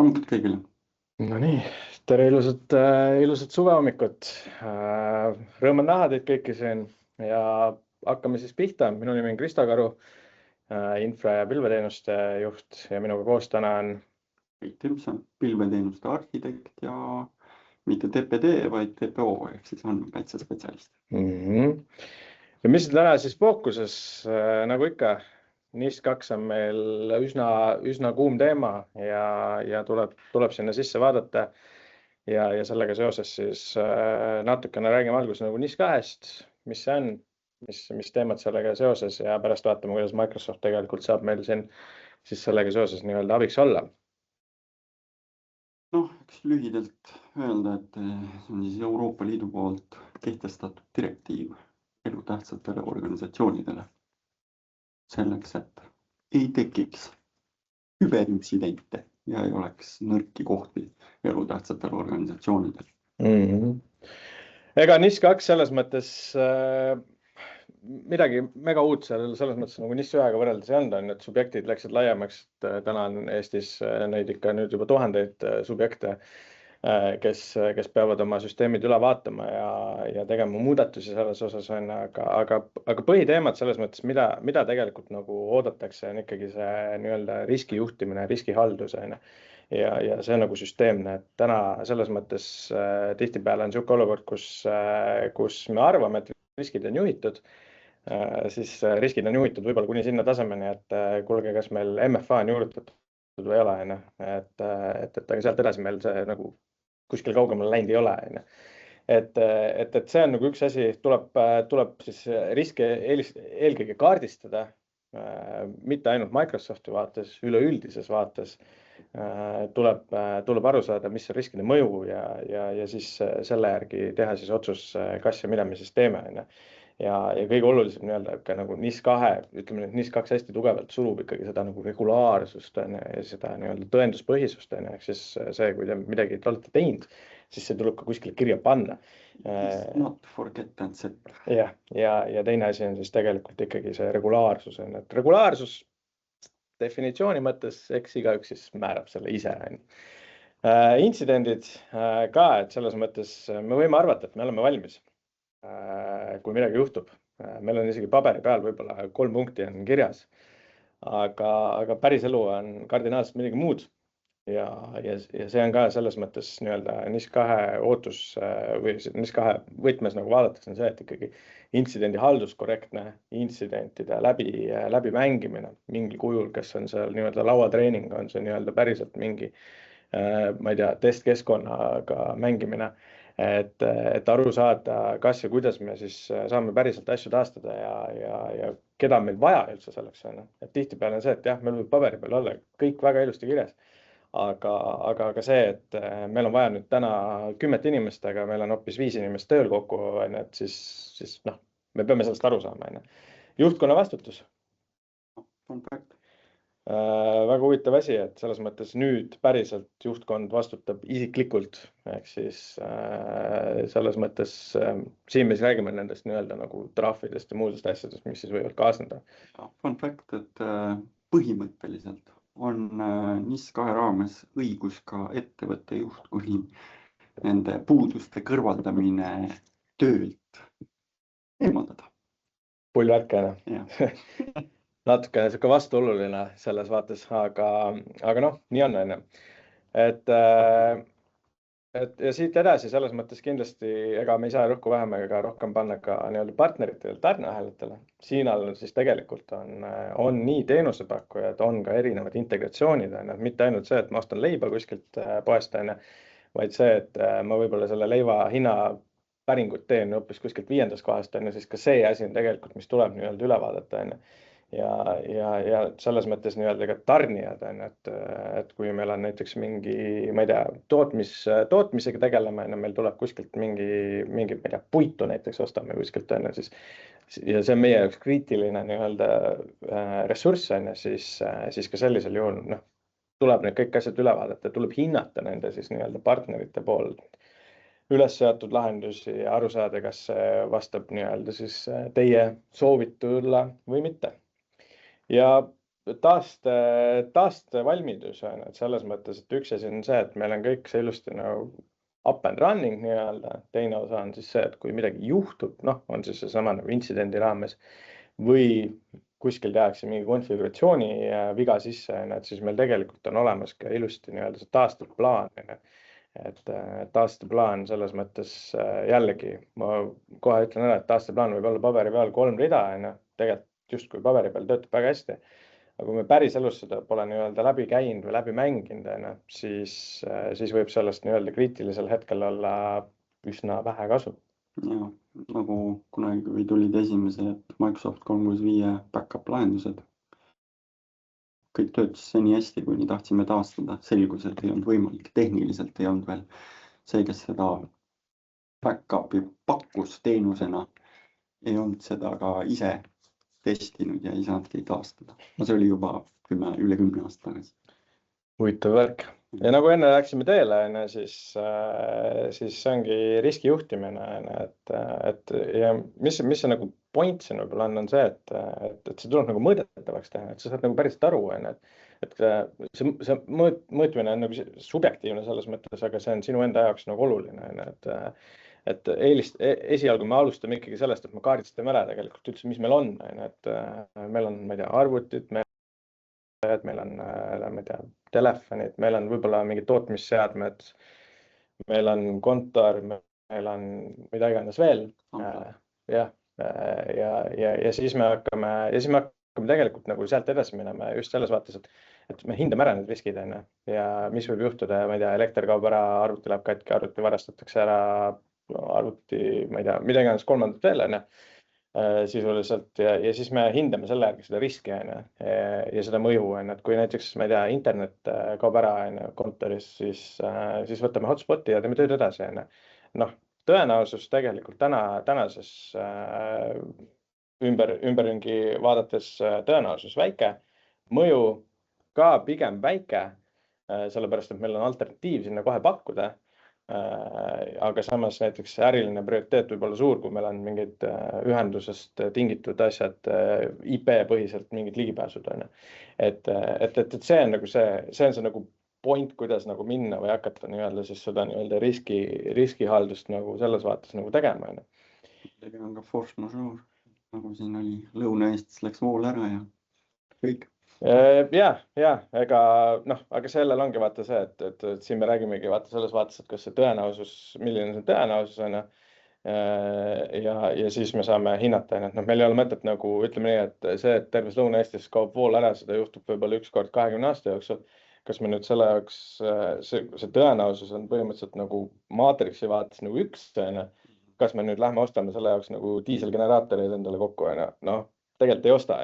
hommikut kõigile. No nii, tere ilusat suvehommikut. Rõõm on näha teid kõiki siin ja hakkame siis pihta. Minu nimi on Kristo Karu, infra- ja pilveteenuste juht ja minuga koos täna on Keit Timson, pilveteenuste arhitekt ja mitte TPD, vaid TPO ehk siis andmekaitsespetsialist. Ja mis on täna siis fookuses, nagu ikka, NIS2 on meil üsna kuum teema ja tuleb sinna sisse vaadata ja sellega seoses siis natukene räägime alguses nagu NIS2-st, mis see on, mis teemad sellega seoses ja pärast vaatame, kuidas Microsoft tegelikult saab meil siin siis sellega seoses nii-öelda abiks olla. Eks lühidalt öelda, et see on siis Euroopa Liidu poolt kehtestatud direktiiv elutähtsatele organisatsioonidele. Selleks, et ei tekiks küberintsidente ja ei oleks nõrki kohti elutähtsatel organisatsioonidel. Ega NIS2 selles mõttes midagi mega uut selles mõttes nagu NIS1-ga võrreldes ei olnud, et subjektid läksid laiemaks. Täna on Eestis neid ikka nüüd juba tuhandeid subjekte, kes peavad oma süsteemid üle vaatama ja tegema muudatusi selles osas, aga põhiteemad selles mõttes, mida tegelikult nagu oodatakse, on ikkagi see nii-öelda riskijuhtimine, riskihaldus. Ja see on nagu süsteemne, et täna selles mõttes tihtipeale on selline olukord, kus me arvame, et riskid on juhitud, siis riskid on juhitud võib-olla kuni sinna tasemeni, et kuulge, kas meil MFA on juurutatud või ei ole, et sealt edasi meil see nagu kuskil kaugemale läinud ei ole. Et see on nagu üks asi, tuleb siis riske eelkõige kaardistada, mitte ainult Microsofti vaates, üleüldises vaates. Tuleb aru saada, mis on riskide mõju ja siis selle järgi teha siis otsus, kas ja mida me siis teeme. Ja kõige olulisem nii-öelda ka nagu NIS2, ütleme, et NIS2 hästi tugevalt surub ikkagi seda nagu regulaarsust ja seda nii-öelda tõenduspõhisust. Ehk siis see, kui te midagi olete teinud, siis see tuleb ka kuskile kirja panna. Not forget and set. Ja teine asi on siis tegelikult ikkagi see regulaarsus. Et regulaarsus definitsiooni mõttes, eks igaüks siis määrab selle ise. Intsidendid ka, et selles mõttes me võime arvata, et me oleme valmis. Kui midagi juhtub. Meil on isegi paberi peal võib-olla 3 punkti on kirjas, aga päris elu on kardinaalselt midagi muud. Ja see on ka selles mõttes nii-öelda NIS2 ootus või NIS2 võtmes nagu vaadatakse on see, et ikkagi intsidendi haldus korrektne, intsidentide läbi mängimine mingil kujul, kes on seal nii-öelda lauatreening, on see nii-öelda päriselt mingi, ma ei tea, testkeskkonnaga mängimine, et aru saada, kas ja kuidas me siis saame päriselt asju taastada ja keda meil vaja üldse selleks on. Et tihtipeale on see, et jah, meil võib paberi peal olla kõik väga ilusti kirjas. Aga see, et meil on vaja nüüd täna 10 inimest, aga meil on hoopis 5 inimest tööl kokku, et siis me peame sellest aru saama. Juhtkonna vastutus. Väga huvitav asi, et selles mõttes nüüd päriselt juhtkond vastutab isiklikult, ehk siis selles mõttes siin me siis räägime nendest nii-öelda nagu trahvidest ja muudest asjadest, mis siis võivad kaasneda. Fun fact, et põhimõtteliselt on NIS2 raames õigus ka ettevõtte juhtkuni nende puuduste kõrvaldamine töölt eemaldada. Pull värk, Natuke vastuoluline selles vaates, aga nii on. Ja siit edasi selles mõttes kindlasti, ega me ei saa rõhku vähem ega rohkem panna ka nii-öelda partneritele, tarneahelatele. Siin all siis tegelikult on nii teenusepakkujad, on ka erinevad integratsioonid, mitte ainult see, et ma ostan leiba kuskilt poest, vaid see, et ma võib-olla selle leiva hinna päringut teen hoopis kuskilt 5. kohast, siis ka see asi on tegelikult, mis tuleb nii-öelda üle vaadata. Ja selles mõttes nii-öelda ka tarnijad, et kui meil on näiteks mingi, ma ei tea, tootmisega tegeleme, meil tuleb kuskilt mingi, ma ei tea, puitu näiteks ostame kuskilt, siis ja see on meie jaoks kriitiline nii-öelda ressurss, siis ka sellisel juhul tuleb need kõik asjad üle vaadata, tuleb hinnata nende siis nii-öelda partnerite poolt üles seatud lahendusi ja aru saada, kas see vastab nii-öelda siis teie soovitule või mitte. Ja taastevalmidus on, et selles mõttes, et üks asi on see, et meil on kõik see ilusti nagu up and running nii-öelda, teine osa on siis see, et kui midagi juhtub, noh, on siis seesama nagu intsidendi raames või kuskil tehakse mingi konfiguratsiooni viga sisse, et siis meil tegelikult on olemas ka ilusti nii-öelda see taasteplaan. Et taasteplaan selles mõttes jällegi, ma kohe ütlen ära, et taasteplaan võib olla paberi peal 3 rida, tegelikult justkui paberi peal töötab väga hästi. Aga kui me päris elus seda pole nii-öelda läbi käinud või läbi mänginud, siis võib sellest nii-öelda kriitilisel hetkel olla üsna vähe kasu. Ja, nagu kunagi tulid esimesed Microsoft 365 backup lahendused. Kõik töötas see nii hästi, kuni tahtsime taastada. Selgus, et ei olnud võimalik, tehniliselt ei olnud veel. See, kes seda backupi pakkus teenusena, ei olnud seda ka ise testinud ja ei saanudki taastada. See oli juba üle 10 aasta tagasi. Huvitav värk. Ja nagu enne läksime teele, siis see ongi riskijuhtimine. Ja mis see nagu point siin võib-olla on see, et see tuleb nagu mõõdetavaks teha, et sa saad nagu päriselt aru, et see mõõtmine on nagu subjektiivne selles mõttes, aga see on sinu enda jaoks nagu oluline, et esialgu me alustame ikkagi sellest, et me kaardistame ära tegelikult üldse, mis meil on, et meil on, ma ei tea, arvutid, meil on, ma ei tea, telefonid, meil on võib-olla mingid tootmisseadmed, meil on kontor, meil on mida iganes veel. Ja siis me hakkame tegelikult nagu sealt edasi minema just selles vaates, et me hindame ära need riskid ja mis võib juhtuda, ma ei tea, elekter kaob ära, arvuti läheb katki, arvuti varastatakse ära, arvuti, ma ei tea, mida iganes kolmandat veel sisuliselt ja siis me hindame selle järgi seda riski ja seda mõju, et kui näiteks, ma ei tea, internet kaob ära kontoris, siis võtame hotspoti ja teeme tööd edasi. Noh, tõenäosus tegelikult tänases ümberringi vaadates tõenäosus väike, mõju ka pigem väike, sellepärast, et meil on alternatiiv sinna kohe pakkuda. Aga samas näiteks äriline prioriteet võib olla suur, kui meil on mingid ühendusest tingitud asjad IP põhiselt mingid ligipääsud. Et see on nagu see nagu point, kuidas nagu minna või hakata nii-öelda siis seda nii-öelda riskihaldust nagu selles vaates nagu tegema. Tegelikult on ka force majeure, nagu siin oli Lõuna-Eestis läks vool ära ja kõik. Aga sellel ongi vaata see, et siin me räägimegi vaata selles vaates, et kas see tõenäosus, milline see tõenäosus on ja siis me saame hinnata, et meil ei ole mõtet nagu ütleme nii, et see, et terves Lõuna-Eestis kaob vool ära, seda juhtub võib-olla üks kord 20 aasta jooksul. Kas me nüüd selle jaoks, see tõenäosus on põhimõtteliselt nagu maatriksi vaates nagu üks, kas me nüüd lähme ostame selle jaoks nagu diiselgeneraatoreid endale kokku, noh, tegelikult ei osta,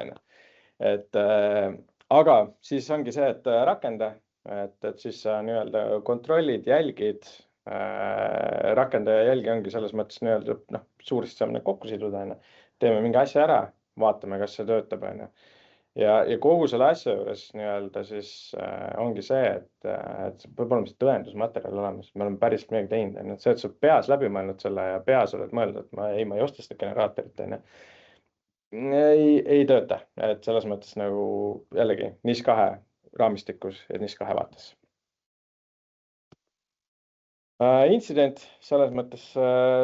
aga siis ongi see, et rakenda, et siis sa nii-öelda kontrollid, jälgid, rakenda ja jälgi ongi selles mõttes nii-öelda, suuresti saame kokku siduda, teeme mingi asja ära, vaatame, kas see töötab, ja kogu selle asja juures nii-öelda siis ongi see, et peab olema see tõendusmaterjal olemas, me oleme päriselt midagi teinud, see, et sa peas läbi mõelnud selle ja peas oled mõelnud, et ma ei osta seda generaatorit, ei tööta, et selles mõttes nagu jällegi NIS2 raamistikus ja NIS2 vaates. Intsident selles mõttes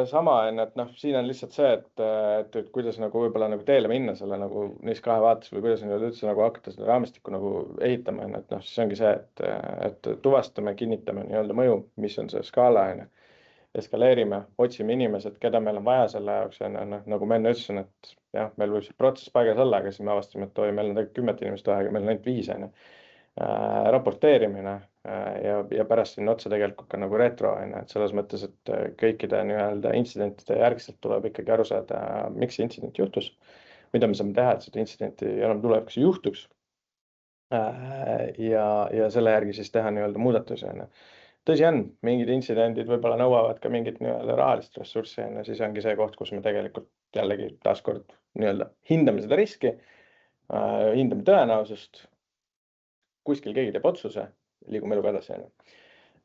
sama, et siin on lihtsalt see, et kuidas nagu võib-olla nagu teele minna selle nagu NIS2 vaates või kuidas üldse nagu hakata seda raamistikku nagu ehitama, et siis ongi see, et tuvastame, kinnitame nii-öelda mõju, mis on see skaala, eskaleerime, otsime inimesed, keda meil on vaja selle jaoks, nagu ma enne ütlesin, et jah, meil võib see protsess paigas olla, aga siis me avastame, et meil on tegelikult 10 inimest vaja, meil on ainult 5, raporteerimine ja pärast sinna otsa tegelikult ka nagu retro, et selles mõttes, et kõikide nii-öelda intsidentide järgselt tuleb ikkagi aru saada, miks see intsident juhtus, mida me saame teha, et seda intsidenti enam tulevikus juhtuks ja selle järgi siis teha nii-öelda muudatusi. Tõsi on, mingid intsidendid võib-olla nõuavad ka mingit nii-öelda rahalist ressurssi, siis ongi see koht, kus me tegelikult jällegi taaskord nii-öelda hindame seda riski, hindame tõenäosust, kuskil keegi teeb otsuse, liigume eluga edasi.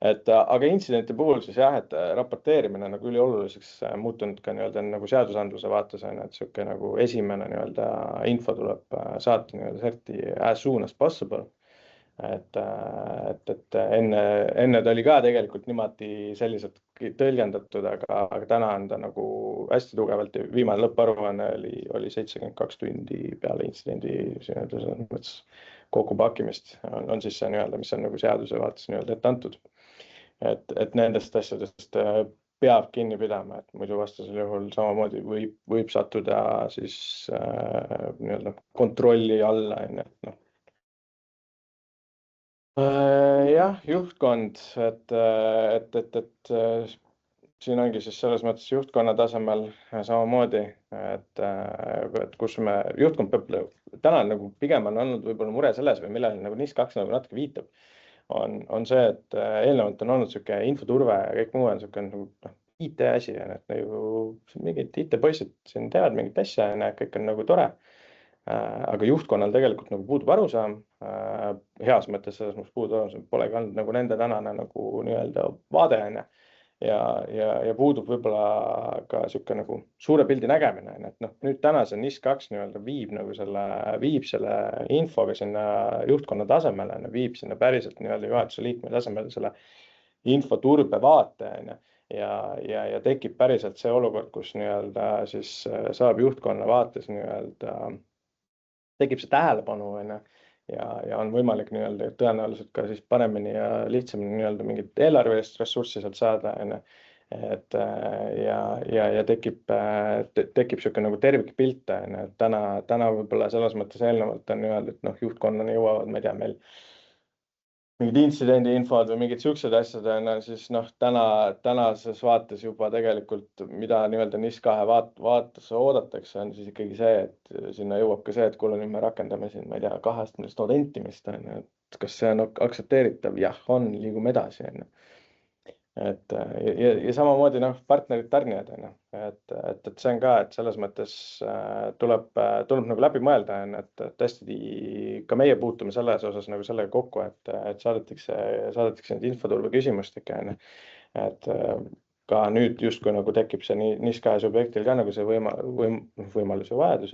Aga intsidenti puhul siis jah, et raporteerimine nagu ülioluliseks muutunud ka nii-öelda nagu seadusandluse vaates on, et sihuke nagu esimene nii-öelda info tuleb saata nii-öelda certi as soon as possible. Et enne ta oli ka tegelikult niimoodi selliselt tõlgendatud, aga täna on ta nagu hästi tugevalt, viimane lõpparuanne oli 72 tundi peale intsidendi selles mõttes kokku pakkimist on siis see nii-öelda, mis on nagu seaduse vaates nii-öelda ette antud. Et nendest asjadest peab kinni pidama, et muidu vastasel juhul samamoodi võib sattuda siis nii-öelda kontrolli alla, noh. Jah, juhtkond, et siin ongi siis selles mõttes juhtkonna tasemel samamoodi, et kus juhtkond peab, täna nagu pigem on olnud võib-olla mure selles või millele nagu NIS2 nagu natuke viitab, on see, et eelnevalt on olnud sihuke infoturve ja kõik muu on sihuke nagu IT asi, et nagu mingid IT-poisid siin teavad mingit asja ja kõik on nagu tore. Aga juhtkonnal tegelikult nagu puudub arusaam, heas mõttes selles mõttes puudub arusaam, polegi olnud nagu nende tänane nagu nii-öelda vaade ja puudub võib-olla ka sihuke nagu suure pildi nägemine, et noh, nüüd täna see NIS2 nii-öelda viib selle infoga sinna juhtkonna tasemele, viib sinna päriselt nii-öelda juhatuse liikme tasemele selle infoturbe vaate ja tekib päriselt see olukord, kus nii-öelda siis saab juhtkonna vaates nii-öelda tekib see tähelepanu ja on võimalik nii-öelda tõenäoliselt ka siis paremini ja lihtsamini nii-öelda mingit eelarvelist ressurssi sealt saada, ja tekib sihuke nagu tervikpilt, et täna võib-olla selles mõttes eelnevalt on nii-öelda, et noh, juhtkonnani jõuavad, ma ei tea, meil mingid intsidendi infod või mingid siuksed asjad, siis noh, tänases vaates juba tegelikult, mida nii-öelda NIS2 vaates oodatakse, on siis ikkagi see, et sinna jõuab ka see, et kuule, nüüd me rakendame siin, ma ei tea, 2-astmelist autentimist, et kas see on aktsepteeritav? Jah, on, liigume edasi, ja samamoodi noh, partnerid, tarnijad, et see on ka, et selles mõttes tuleb nagu läbi mõelda, et tõesti ka meie puutume selles osas nagu sellega kokku, et saadetakse need infoturbe küsimustik, et ka nüüd justkui nagu tekib see NIS2 subjektil ka nagu see võimalus ja vajadus,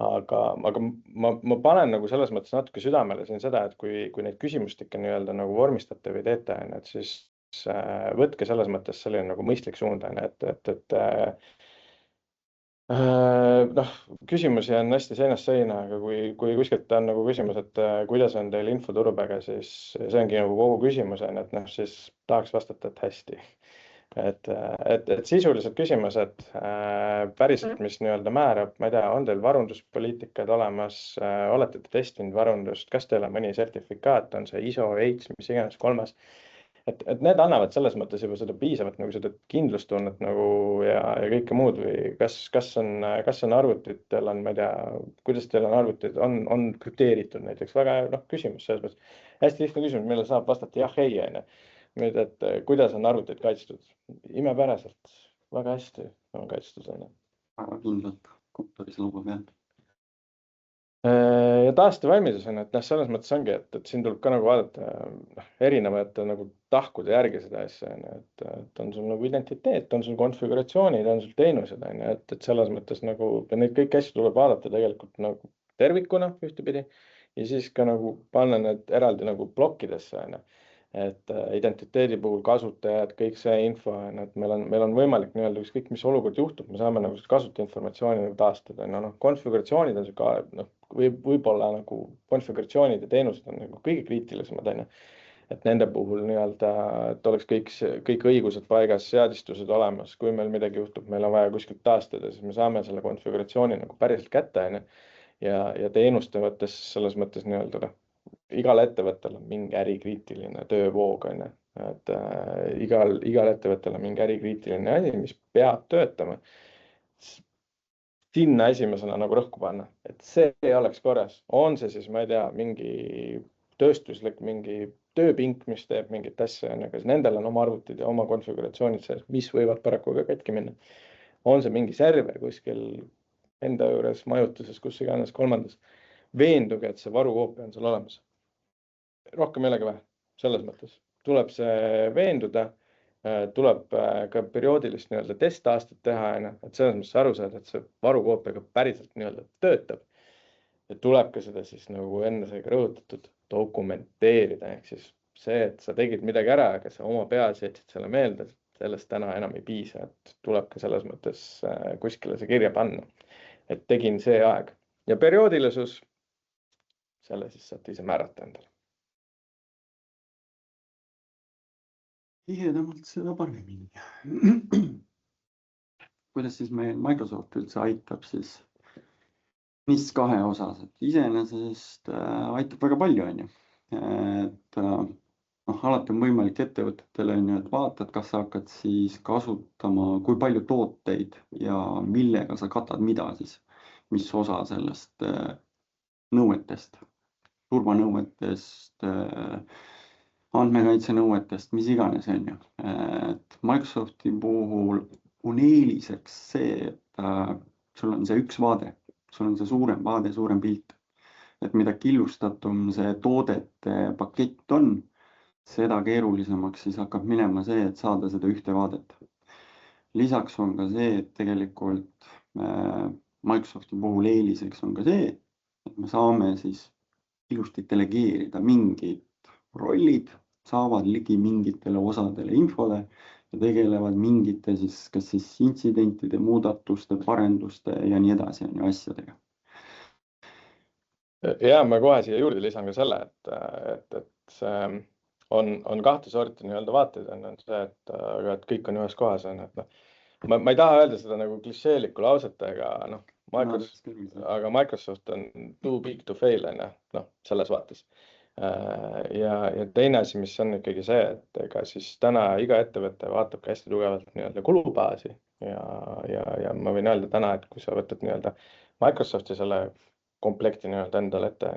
aga ma panen nagu selles mõttes natuke südamele siin seda, et kui neid küsimustikke nii-öelda nagu vormistate või teete, et siis võtke selles mõttes selline nagu mõistlik suund, et noh, küsimusi on hästi seinast seina, aga kui kuskilt on nagu küsimus, et kuidas on teil infoturbega, siis see ongi nagu kogu küsimus, et noh, siis tahaks vastata, et hästi. Et sisulised küsimused päriselt, mis nii-öelda määrab, ma ei tea, on teil varunduspoliitikad olemas, olete te testinud varundust, kas teil on mõni sertifikaat, on see ISO, AIDS, mis iganes 3. Et need annavad selles mõttes juba seda piisavat nagu seda kindlustunnet nagu ja kõike muud või kas on arvutid, teil on, ma ei tea, kuidas teil on arvutid, on krüpteeritud näiteks, väga küsimus selles mõttes. Hästi lihtne küsimus, millele saab vastata jah, ei, nüüd, et kuidas on arvutid kaitstud? Imepäraselt, väga hästi on kaitstud. Väga kindlalt kontoris laua peal. Ja taastevalmidus on, et selles mõttes ongi, et siin tuleb ka nagu vaadata erinevate nagu tahkude järgi seda asja, et on sul nagu identiteet, on sul konfiguratsioonid, on sul teenused, et selles mõttes nagu neid kõiki asju tuleb vaadata tegelikult nagu tervikuna ühtepidi ja siis ka nagu panna need eraldi nagu plokkidesse, et identiteedi puhul kasutajad, kõik see info, et meil on võimalik nii-öelda ükskõik mis olukord juhtub, me saame nagu kasutajainformatsiooni nagu taastada, konfiguratsioonid on siuke, võib-olla nagu konfiguratsioonid ja teenused on nagu kõige kriitilisemad, et nende puhul nii-öelda, et oleks kõik õigused paigas, seadistused olemas, kui meil midagi juhtub, meil on vaja kuskilt taastada, siis me saame selle konfiguratsiooni nagu päriselt kätte, ja teenuste mõttes selles mõttes nii-öelda igal ettevõttel on mingi ärikriitiline töövoog, et igal ettevõttel on mingi ärikriitiline asi, mis peab töötama. Sinna esimesena nagu rõhku panna, et see oleks korras. On see siis, ma ei tea, mingi tööstuslik, mingi tööpink, mis teeb mingit asja, aga nendel on oma arvutid ja oma konfiguratsioonid sees, mis võivad paraku ka katki minna. On see mingi server kuskil enda juures, majutuses, kus iganes 3. Veenduge, et see varukoopia on seal olemas. Rohkem ei olegi vähe, selles mõttes. tuleb see veenduda, tuleb ka perioodilist nii-öelda testaastet teha, et selles mõttes aru saada, et see varukoopia ka päriselt nii-öelda töötab. Ja tuleb ka seda siis nagu enne sai ka rõhutatud dokumenteerida, ehk siis see, et sa tegid midagi ära, aga sa oma peas jätsid selle meelde, sellest täna enam ei piisa, et tuleb ka selles mõttes kuskile see kirja panna, et tegin see aeg. Ja perioodilisus, selle siis saate ise määrata endale. Tihedamalt seda paremini. Kuidas siis meil Microsoft üldse aitab siis NIS 2 osas, et iseenesest aitab väga palju, on ju. Et alati on võimalik ettevõtetele, et vaatad, kas sa hakkad siis kasutama, kui palju tooteid ja millega sa katad mida siis, mis osa sellest nõuetest, turvanõuetest, andmekaitse nõuetest, mis iganes, on ju. Et Microsofti puhul on eeliseks see, et sul on see üks vaade, sul on see suurem vaade, suurem pilt. Et mida killustatum see toodete pakett on, seda keerulisemaks siis hakkab minema see, et saada seda ühte vaadet. Lisaks on ka see, et tegelikult Microsofti puhul eeliseks on ka see, et me saame siis ilusti delegeerida mingid rollid, saavad ligi mingitele osadele infole ja tegelevad mingite siis, kas siis intsidentide, muudatuste, parenduste ja nii edasi asjadega. Ja ma kohe siia juurde lisan ka selle, et see on kahte sorti nii-öelda vaateid, on see, et kõik on ühes kohas, et ma ei taha öelda seda nagu klišeelikku lauset, aga Microsoft on too big to fail, selles vaates. Ja teine asi, mis on ikkagi see, et ega siis täna iga ettevõte vaatab ka hästi tugevalt nii-öelda kulubaasi ja ma võin öelda täna, et kui sa võtad nii-öelda Microsofti selle komplekti nii-öelda endale ette,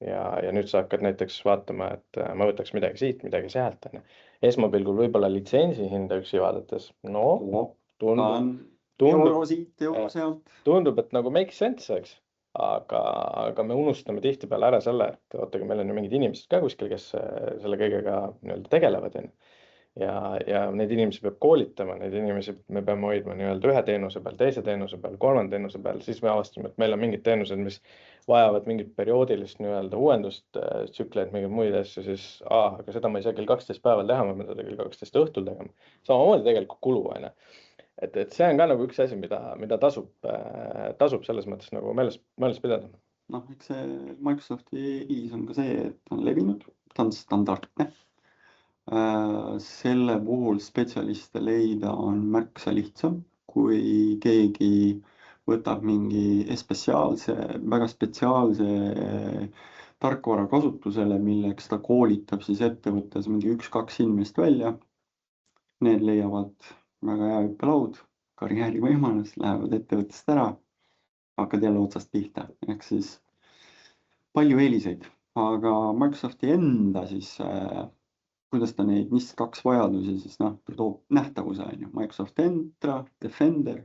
ja nüüd sa hakkad näiteks vaatama, et ma võtaks midagi siit, midagi sealt, esmapilgul võib-olla litsentsi hinda üksi vaadates, tundub, et nagu make sense, eks. Aga me unustame tihtipeale ära selle, et ootagi, meil on ju mingid inimesed ka kuskil, kes selle kõigega nii-öelda tegelevad. Ja neid inimesi peab koolitama, neid inimesi me peame hoidma nii-öelda ühe teenuse peal, teise teenuse peal, kolmanda teenuse peal, siis me avastame, et meil on mingid teenused, mis vajavad mingit perioodilist nii-öelda uuendust, tsükleid, mingeid muid asju, siis aga seda ma ei saa kell 12 päeval teha, ma pean seda kell 12 õhtul tegema. Samamoodi tegelikult kulu, et see on ka nagu üks asi, mida tasub selles mõttes nagu meeles pidada. Eks see Microsofti eelis on ka see, et on levinud, ta on standardne. Selle puhul spetsialiste leida on märksa lihtsam, kui keegi võtab mingi väga spetsiaalse tarkvara kasutusele, milleks ta koolitab siis ettevõttes mingi 1-2 inimest välja. Need leiavad väga hea hüppelaud, karjäärivõimalus, lähevad ettevõttest ära, hakkad jälle otsast pihta. Ehk siis palju eeliseid, aga Microsofti enda siis, kuidas ta neid NIS 2 vajadusi siis toob nähtavuse, on ju. Microsoft Entra, Defender.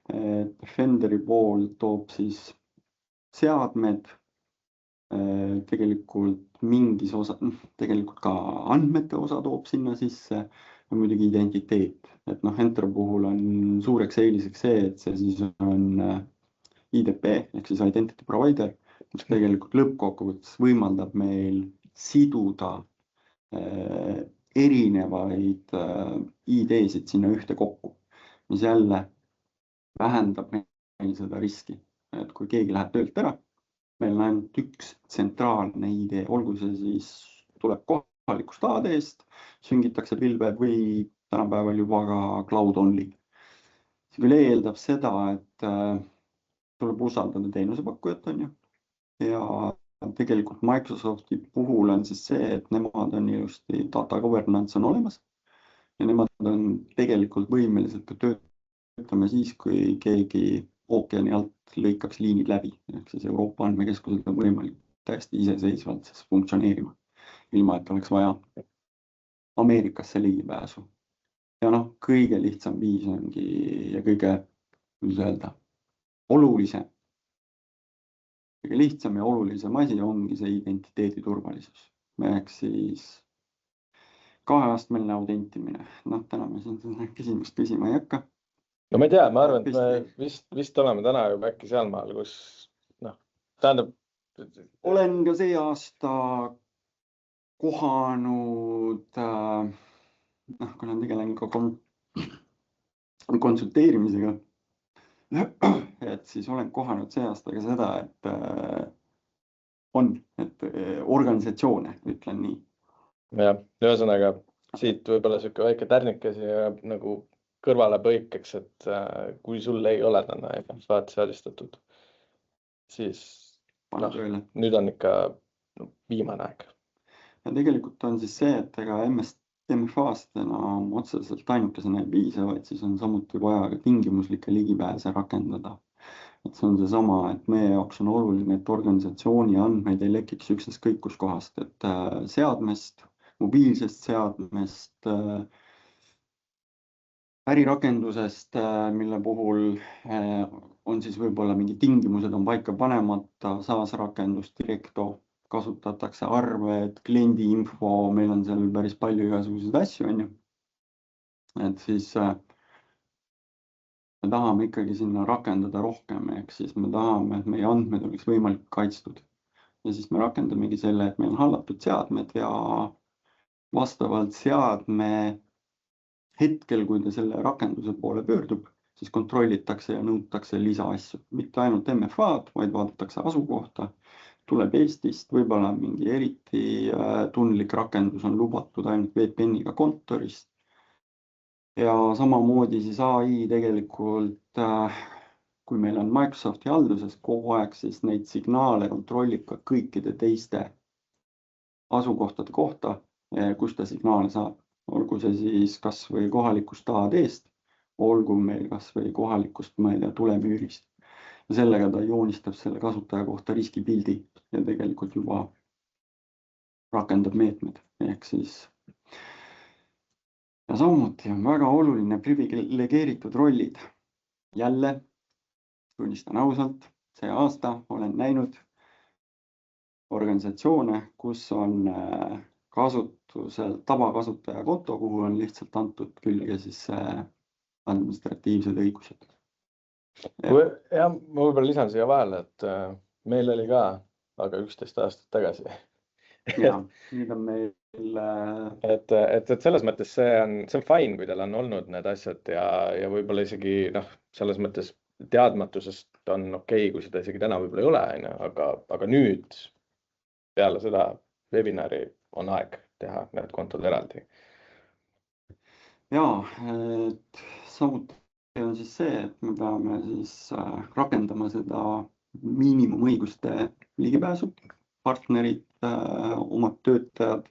Defenderi pool toob siis seadmed, tegelikult mingis osa, tegelikult ka andmete osa toob sinna sisse ja muidugi identiteet. Et Entra puhul on suureks eeliseks see, et see siis on IDP ehk siis Identity Provider, mis tegelikult lõppkokkuvõttes võimaldab meil siduda erinevaid ID-sid sinna ühte kokku, mis jälle vähendab meil seda riski, et kui keegi läheb töölt ära, meil on ainult üks tsentraalne ID, olgu see siis tuleb kohalikust AD-st, süngitakse pilve või tänapäeval juba ka cloud only. See küll eeldab seda, et tuleb usaldada teenusepakkujat, on ju, ja tegelikult Microsofti puhul on siis see, et nemad on ilusti data governance on olemas ja nemad on tegelikult võimelised ka töötama siis, kui keegi ookeani alt lõikaks liinid läbi. Ehk siis Euroopa andmekeskused on võimalik täiesti iseseisvalt siis funktsioneerima, ilma et oleks vaja Ameerikasse ligipääsu. Ja kõige lihtsam viis ongi ja kõige olulisem. Kõige lihtsam ja olulisem asi ongi see identiteedi turvalisus. Ehk siis 2-astmeline autentimine. Täna me siin seda küsimust küsima ei hakka. No ma ei tea, ma arvan, et me vist oleme täna juba äkki sealmaal, kus tähendab. Olen ka see aasta kohanud, kuna tegelen ka konsulteerimisega, et siis olen kohanud see aasta ka seda, et organisatsioone, ütlen nii. Jah, ühesõnaga siit võib-olla siuke väike tärnikesi ja nagu kõrvale põikeks, et kui sul ei ole täna vaat seadistatud, siis nüüd on ikka viimane aeg. Ja tegelikult on siis see, et ega MFA-st enam otseselt ainukesena ei piisa, vaid siis on samuti vaja ka tingimuslikke ligipääse rakendada. Et see on see sama, et meie jaoks on oluline, et organisatsiooni andmeid ei lekiks ükskõik kus kohast, et seadmest, mobiilsest seadmest, ärirakendusest, mille puhul on siis võib-olla mingi tingimused on paika panemata, SaaS-rakendus, Directo, kasutatakse arved, kliendi info, meil on seal päris palju igasuguseid asju, on ju. Et siis me tahame ikkagi sinna rakendada rohkem, ehk siis me tahame, et meie andmed oleks võimalikult kaitstud. Ja siis me rakendamegi selle, et meil on hallatud seadmed ja vastavalt seadme hetkel, kui ta selle rakenduse poole pöördub, siis kontrollitakse ja nõutakse lisaasju. Mitte ainult MFA-d, vaid vaadatakse asukohta, tuleb Eestist, võib-olla mingi eriti tundlik rakendus on lubatud ainult VPN-iga kontorist. Ja samamoodi siis AI tegelikult, kui meil on Microsofti halduses kogu aeg, siis neid signaale kontrollib ka kõikide teiste asukohtade kohta, kus ta signaale saab. Olgu see siis kas või kohalikust AD-st, olgu meil kas või kohalikust, ma ei tea, tulemüürist. Ja sellega ta joonistab selle kasutaja kohta riskipildi ja tegelikult juba rakendab meetmed. Ehk siis. Ja samuti on väga oluline privilegeeritud rollid. Jälle, tunnistan ausalt, see aasta olen näinud organisatsioone, kus on kasutusel tavakasutaja konto, kuhu on lihtsalt antud külge siis administratiivsed õigused. Ja ma võib-olla lisan siia vahele, et meil oli ka aga 11 aastat tagasi. Ja, nüüd on meil. Et selles mõttes see on fine, kui teil on olnud need asjad ja võib-olla isegi selles mõttes teadmatusest on okei, kui seda isegi täna võib-olla ei ole, aga nüüd peale seda webinari on aeg teha need kontod eraldi. Jaa, et samuti on siis see, et me peame siis rakendama seda miinimumõiguste ligipääsu. Partnerid, omad töötajad,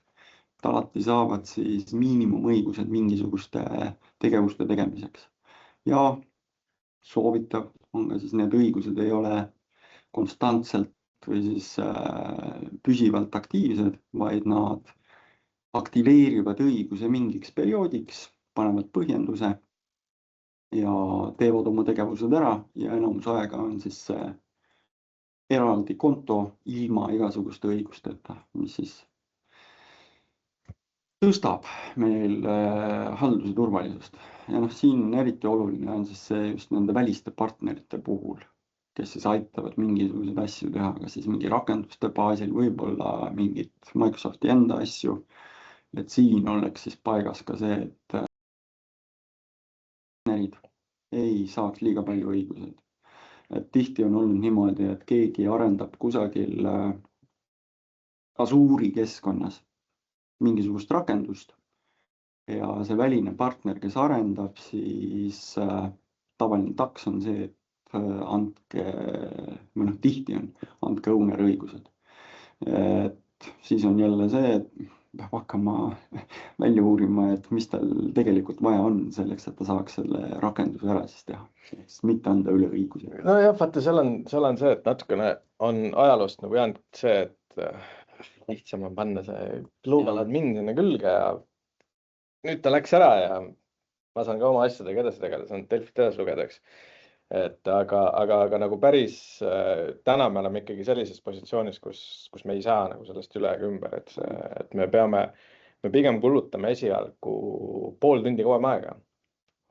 alati saavad siis miinimumõigused mingisuguste tegevuste tegemiseks. Ja soovitav on ka siis need õigused ei ole konstantselt või siis püsivalt aktiivsed, vaid nad aktiveerivad õiguse mingiks perioodiks, panevad põhjenduse ja teevad oma tegevused ära ja enamus aega on siis eraldi konto ilma igasuguste õigusteta, mis siis tõstab meil halduse turvalisust. Ja siin eriti oluline on siis see just nende väliste partnerite puhul, kes siis aitavad mingisuguseid asju teha, kas siis mingi rakenduste baasil, võib-olla mingit Microsofti enda asju. Et siin oleks siis paigas ka see, et partnerid ei saaks liiga palju õiguseid. Et tihti on olnud niimoodi, et keegi arendab kusagil Azure'i keskkonnas mingisugust rakendust ja see väline partner, kes arendab, siis tavaline taks on see, et tihti on, andke owner õigused. Et siis on jälle see, et peab hakkama välja uurima, et mis tal tegelikult vaja on selleks, et ta saaks selle rakenduse ära siis teha. Mitte anda üle õigusi. No jah, vaata, seal on see, et natukene on ajaloost nagu jäänud see, et lihtsam on panna see global admin sinna külge ja nüüd ta läks ära ja ma saan ka oma asjadega edasi tegeleda, saan Delfit edasi lugeda, eks. Et aga nagu päris täna me oleme ikkagi sellises positsioonis, kus me ei saa nagu sellest üle ega ümber, et me peame me pigem kulutame esialgu pool tundi kauem aega,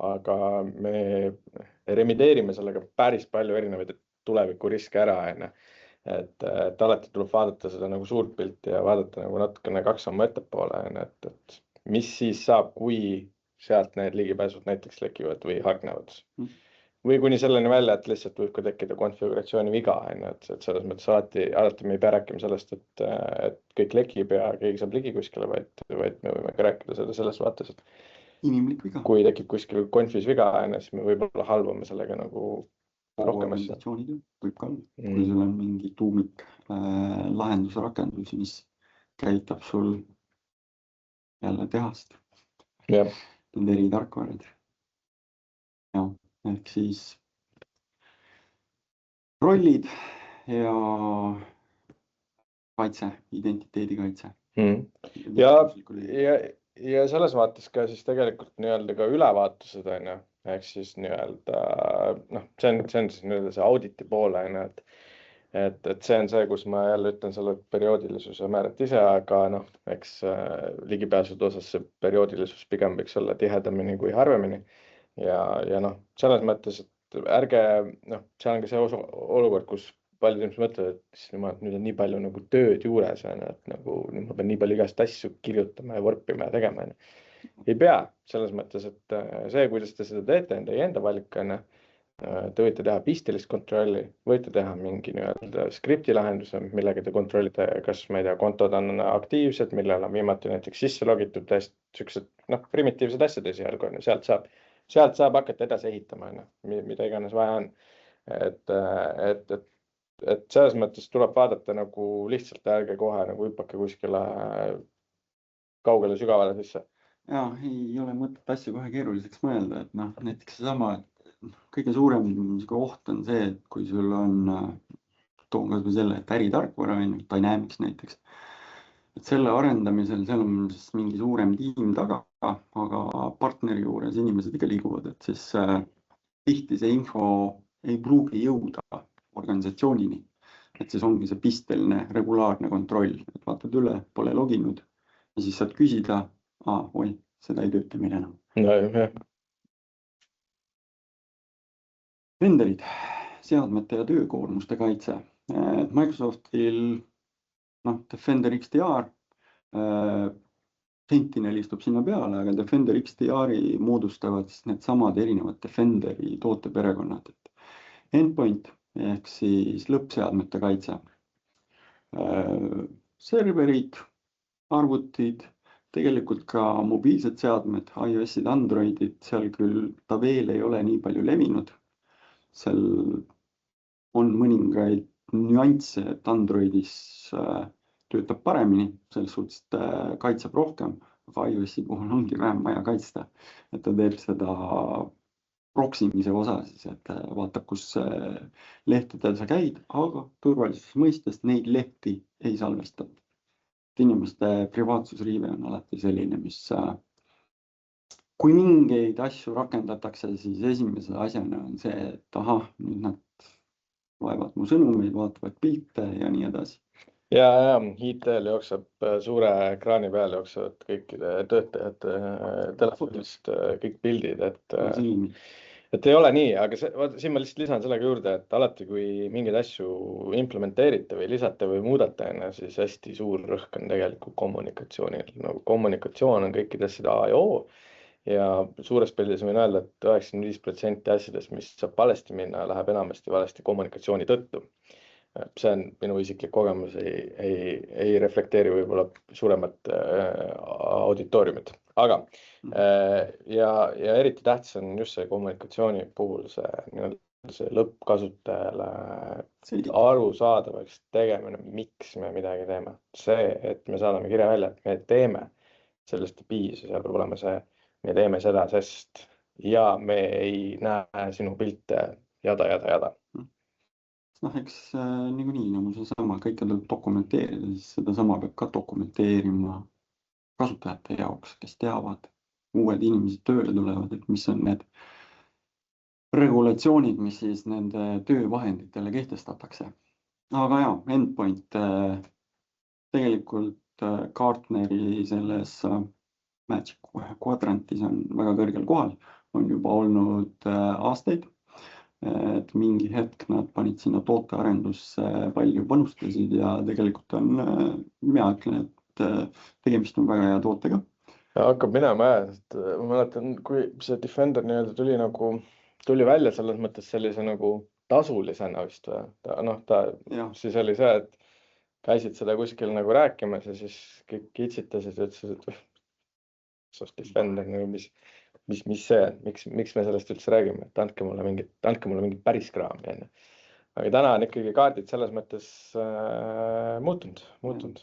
aga me remedeerime sellega päris palju erinevaid tulevikuriske ära, on ju. Et alati tuleb vaadata seda nagu suurt pilti ja vaadata nagu natukene 2 sammu ettepoole, on ju, et mis siis saab, kui sealt need ligipääsud näiteks lekivad või hargnevad. Või kuni selleni välja, et lihtsalt võib ka tekkida konfiguratsiooni viga, on ju, et selles mõttes alati me ei pea rääkima sellest, et kõik lekib ja keegi saab ligi kuskile, vaid me võime ka rääkida seda selles vaates, et inimlik viga. Kui tekib kuskil konfis viga, siis me võib-olla halvame sellega nagu rohkem asja. Võib ka olla, kui sul on mingi tuumik lahendusrakendus, mis käitab sul jälle tehast. Jah. Need eri tarkvarad. Ja, ehk siis rollid ja kaitse, identiteedikaitse. Ja selles vaates ka siis tegelikult nii-öelda ka ülevaatused, on ju. Ehk siis nii-öelda, see on siis nii-öelda see auditi poole, on ju, et see on see, kus ma jälle ütlen selle perioodilisuse määrat ise, aga eks ligipääsude osas see perioodilisus pigem võiks olla tihedamini kui harvemini. Ja selles mõttes, et ärge, see on ka see olukord, kus paljud inimesed mõtlevad, et nüüd on nii palju nagu tööd juures, et nagu ma pean nii palju igast asju kirjutama ja vorpima ja tegema. Ei pea, selles mõttes, et see, kuidas te seda teete, on teie enda valik, te võite teha pistilist kontrolli, võite teha mingi nii-öelda skripti lahenduse, millega te kontrollite, kas ma ei tea, kontod on aktiivsed, millel on viimati näiteks sisse logitud, sellised primitiivsed asjad esialgu, sealt saab hakata edasi ehitama, mida iganes vaja on. Et selles mõttes tuleb vaadata nagu lihtsalt ärge kohe nagu hüppake kuskile kaugele sügavale sisse. Ja, ei ole mõtet asju kohe keeruliseks mõelda, et näiteks sama, et kõige suurem oht on see, et kui sul on, toon kas või selle, et äritarkvara, Dynamics näiteks, et selle arendamisel seal on siis mingi suurem tiim taga, aga partneri juures inimesed ikka liiguvad, et siis tihti see info ei pruugi jõuda organisatsioonini, et siis ongi see pisteline regulaarne kontroll, et vaatad üle, pole loginud ja siis saad küsida, oi, seda ei tööta meil enam. Vendorid, seadmete ja töökoormuste kaitse. Microsoftil Defender XDR, Sentinel istub sinna peale, aga Defender XDR-i moodustavad siis need samad erinevad Defenderi tooteperekonnad. Endpoint ehk siis lõppseadmete kaitse. Serverid, arvutid, tegelikult ka mobiilsed seadmed, iOS-id, Androidid, seal küll ta veel ei ole nii palju levinud. Seal on mõningaid nüansse, et Androidis töötab paremini, selles suhtes kaitseb rohkem, aga iOS-i puhul ongi vähem vaja kaitsta, et ta teeb seda proksimise osa siis, et vaatab, kus lehtedel sa käid, aga turvalisus mõistes neid lehti ei salvesta. Inimeste privaatsusriive on alati selline, mis kui mingeid asju rakendatakse, siis esimese asjana on see, et nüüd nad loevad mu sõnumeid, vaatavad pilte ja nii edasi. Ja IT-l jookseb suure ekraani peal jooksevad kõikide töötajate telefonist kõik pildid, et ei ole nii, aga siin ma lihtsalt lisan sellega juurde, et alati kui mingeid asju implementeerite või lisate või muudate, siis hästi suur rõhk on tegelikult kommunikatsioonil. Kommunikatsioon on kõikides seda A ja O ja suures pildis võin öelda, et 95% asjadest, mis saab valesti minna, läheb enamasti valesti kommunikatsiooni tõttu. See on minu isiklik kogemus, ei reflekteeri võib-olla suuremat auditooriumit. Aga ja eriti tähtis on just see kommunikatsiooni puhul see lõppkasutajale arusaadavaks tegemine, miks me midagi teeme. See, et me saadame kirja välja, et me teeme sellest piisa, seal peab olema see, me teeme seda, sest ja me ei näe sinu pilte jada. Eks niikuinii nagu seesama, kõike tuleb dokumenteerida, siis seda sama peab ka dokumenteerima kasutajate jaoks, kes teavad, uued inimesed tööle tulevad, et mis on need regulatsioonid, mis siis nende töövahenditele kehtestatakse. Aga endpoint tegelikult Gartneri selles Magic Quadrantis on väga kõrgel kohal, on juba olnud aastaid. Et mingi hetk nad panid sinna tootearendusse palju panustasid ja tegelikult on, mina ütlen, et tegemist on väga hea tootega. Ja hakkab minema sest ma mäletan, kui see Defender nii-öelda tuli välja selles mõttes sellise nagu tasulisena vist või? Jah. Siis oli see, et käisid seda kuskil nagu rääkimas ja siis kõik kitsitasid ja ütlesid, et Defender, mis see, miks me sellest üldse räägime, et andke mulle mingit päris kraami. Aga täna on ikkagi kaardid selles mõttes muutunud.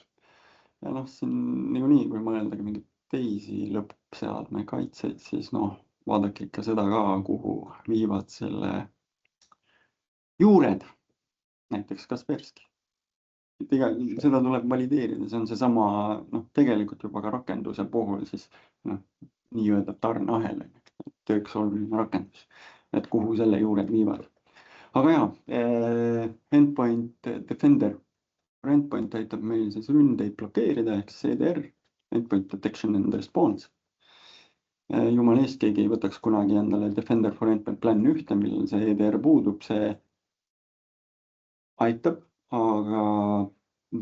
Ja siin niikuinii, kui mõeldagi mingit teisi lõppseadme kaitseid, siis vaadake ikka seda ka, kuhu viivad selle juured, näiteks Kaspersky. Seda tuleb valideerida, see on seesama, tegelikult juba ka rakenduse puhul siis nii-öelda tarneahel, tööks oluline rakendus, et kuhu selle juured viivad. Aga Endpoint Defender, Endpoint aitab meil siis ründeid blokeerida, ehk EDR, Endpoint Detection and Response. Jumal eest, keegi ei võtaks kunagi endale Defender for Endpoint Plan 1, millel see EDR puudub, see aitab, aga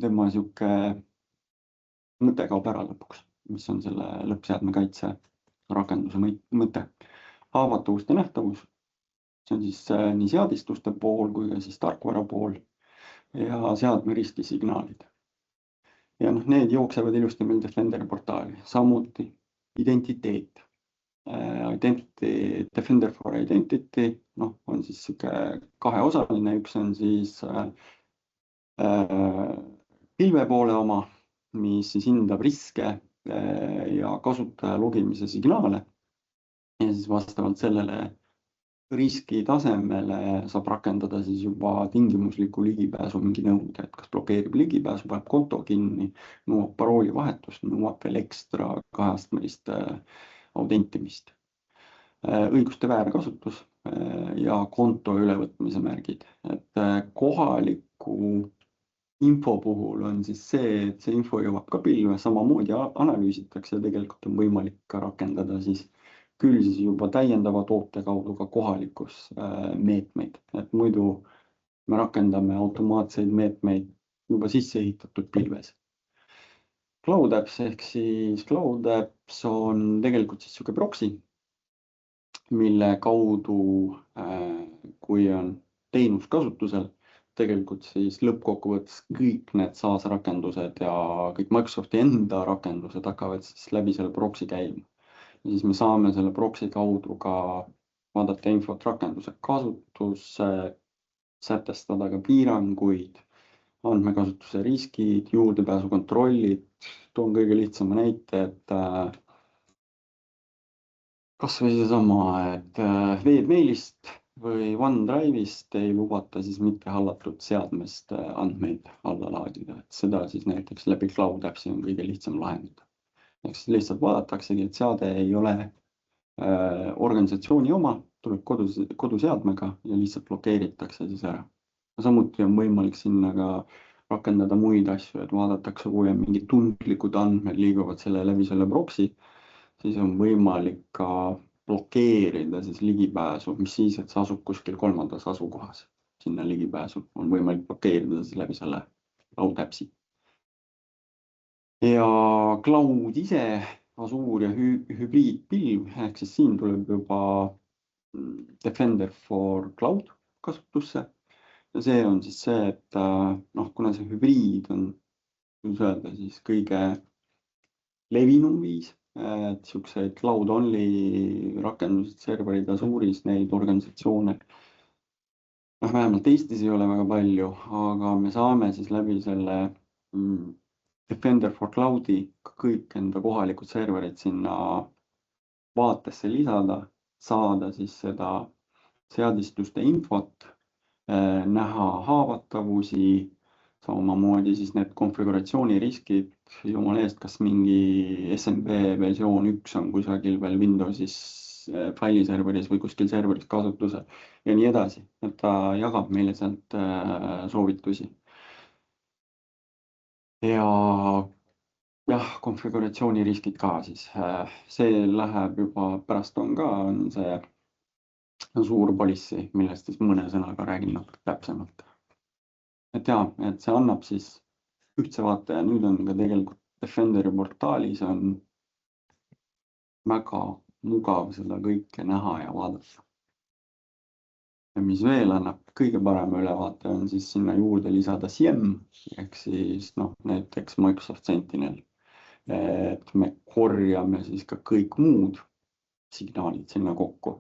tema siuke mõte kaob ära lõpuks, mis on selle lõppseadme kaitse rakenduse mõte. Haavatavuste nähtavus, see on siis nii seadistuste pool kui ka siis tarkvara pool ja seadme riskisignaalid. Ja need jooksevad ilusti meil Defender portaali, samuti identiteet. Defender for Identity on siis siuke kaheosaline, üks on siis pilve poole oma, mis siis hindab riske ja kasutaja logimise signaale ja siis vastavalt sellele riski tasemele saab rakendada siis juba tingimusliku ligipääsu mingi nõude, et kas blokeerib ligipääsu, paneb konto kinni, nõuab parooli vahetust, nõuab veel ekstra kaheastmelist autentimist. Õiguste väärkasutus ja konto ülevõtmise märgid. Et kohaliku info puhul on siis see, et see info jõuab ka pilve, samamoodi analüüsitakse ja tegelikult on võimalik ka rakendada siis küll siis juba täiendava toote kaudu ka kohalikus meetmeid. Et muidu me rakendame automaatseid meetmeid juba sisse ehitatud pilves. Cloud Apps ehk siis Cloud Apps on tegelikult siis siuke proxy, mille kaudu, kui on teenus kasutusel, tegelikult siis lõppkokkuvõttes kõik need SaaS rakendused ja kõik Microsofti enda rakendused hakkavad siis läbi selle proxy käima. Ja siis me saame selle proxy kaudu ka vaadata infot rakenduse kasutusse, sätestada ka piiranguid, andmekasutuse riskid, juurdepääsu kontrollid. Toon kõige lihtsama näite, et kas või seesama, et Webmailist või OneDrive'ist ei lubata siis mitte hallatud seadmest andmeid alla laadida, et seda siis näiteks läbi Cloud Appsi on kõige lihtsam lahendada. Ehk siis lihtsalt vaadataksegi, et seade ei ole organisatsiooni oma, tuleb koduseadmega ja lihtsalt blokeeritakse siis ära. Samuti on võimalik sinna ka rakendada muid asju, et vaadatakse, kui on mingid tundlikud andmed liiguvad selle läbi selle proxy, siis on võimalik ka blokeerida siis ligipääsu, mis siis, et see asub kuskil kolmandas asukohas. Sinna ligipääsu on võimalik blokeerida siis läbi selle Cloud Appsi. Ja Cloud ise, Azure ja hübriidpilv, ehk siis siin tuleb juba Defender for Cloud kasutusse. Ja see on siis see, et kuna see hübriid on siis kõige levinum viis, et siukseid cloud only rakendused, serverid Azure'is, neid organisatsioone vähemalt Eestis ei ole väga palju, aga me saame siis läbi selle Defender for Cloud'i kõik enda kohalikud serverid sinna vaatesse lisada, saada siis seda seadistuste infot, näha haavatavusi, samamoodi siis need konfiguratsiooniriskid, jumal eest, kas mingi SMB versioon 1 on kusagil veel Windowsis failiserveris või kuskil serveris kasutusel ja nii edasi, et ta jagab meile sealt soovitusi. Ja jah, konfiguratsiooniriskid ka siis. See läheb juba, pärast on see suur policy, millest siis mõne sõnaga räägin natuke täpsemalt. Et jaa, et see annab siis ühtse vaate ja nüüd on ka tegelikult Defenderi portaalis on väga mugav seda kõike näha ja vaadata. Ja mis veel annab kõige parema ülevaate on siis sinna juurde lisada SIEM ehk siis näiteks Microsoft Sentinel. Et me korjame siis ka kõik muud signaalid sinna kokku.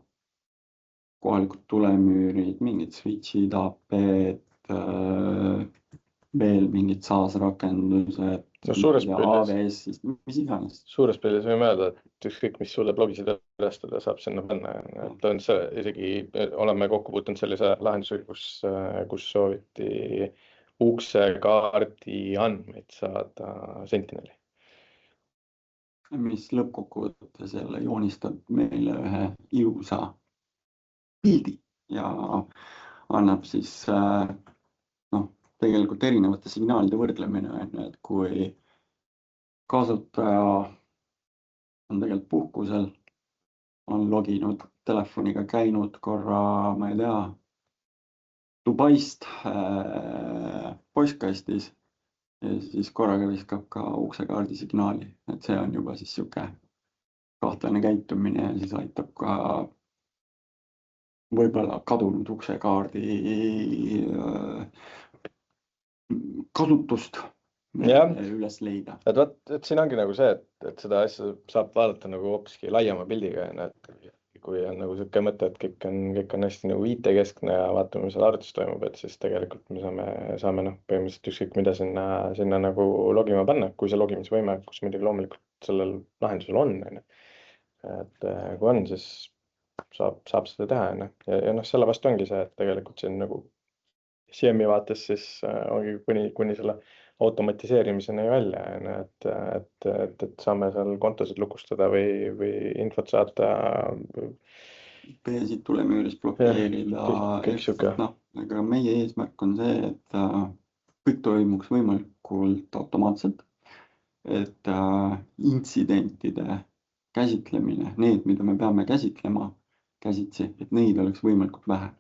Kohalikud tulemüürid, mingid switchid, AP-d, veel mingid SaaS-rakendused, AWS, siis mis iganes. Suures pildis võime öelda, et ükskõik mis suudab logisid ülestada, saab sinna panna. Et on see, isegi oleme kokku puutunud sellise lahendusega, kus sooviti uksekaardi andmeid saada Sentineli. Mis lõppkokkuvõttes jälle joonistab meile ühe ilusa pildi ja annab siis tegelikult erinevate signaalide võrdlemine, et kui kasutaja on tegelikult puhkusel, on loginud telefoniga käinud korra, ma ei tea, Dubaist postkastis ja siis korraga viskab ka uksekaardi signaali, et see on juba siis siuke kahtlane käitumine ja siis aitab ka võib-olla kadunud uksekaardi kasutust üles leida. Et siin ongi nagu see, et seda asja saab vaadata nagu hoopiski laiema pildiga, et kui on nagu selline mõte, et kõik on hästi nagu IT-keskne ja vaatame, mis seal arvutis toimub, et siis tegelikult me saame põhimõtteliselt ükskõik mida sinna nagu logima panna, kui see logimisvõimekus midagi loomulikult sellel lahendusel on. Et kui on, siis saab seda teha. Ja selle vastu ongi see, et tegelikult siin nagu SIEM-i vaates siis ongi kuni selle automatiseerimiseni välja, et saame seal kontosid lukustada või infot saata. IP-sid tulemüüris blokeerida. Aga meie eesmärk on see, et kõik toimuks võimalikult automaatselt, et intsidentide käsitlemine, need, mida me peame käsitlema käsitsi, et neid oleks võimalikult vähe.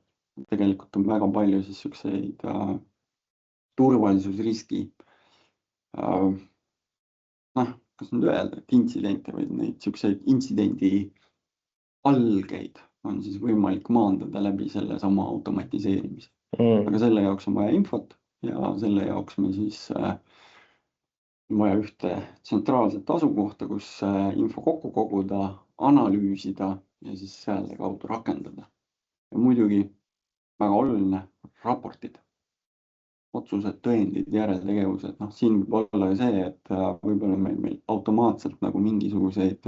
Tegelikult on väga palju siis siukseid turvalisusriski. Kas nüüd öelda, et intsidente või neid siukseid intsidendi algeid on siis võimalik maandada läbi selle sama automatiseerimise. Aga selle jaoks on vaja infot ja selle jaoks me siis vaja ühte tsentraalset asukohta, kus info kokku koguda, analüüsida ja siis selle kaudu rakendada. Ja muidugi väga oluline raportid, otsused, tõendid, järeltegevused. Siin võib olla see, et võib-olla meil automaatselt nagu mingisuguseid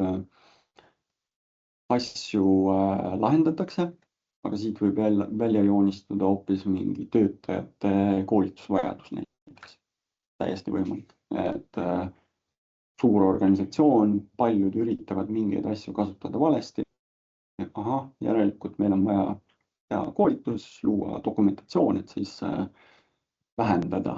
asju lahendatakse, aga siit võib välja joonistuda hoopis mingi töötajate koolitusvajadus näiteks. Täiesti võimalik, et suur organisatsioon, paljud üritavad mingeid asju kasutada valesti. Järelikult meil on vaja koolitus, luua dokumentatsioon, et siis vähendada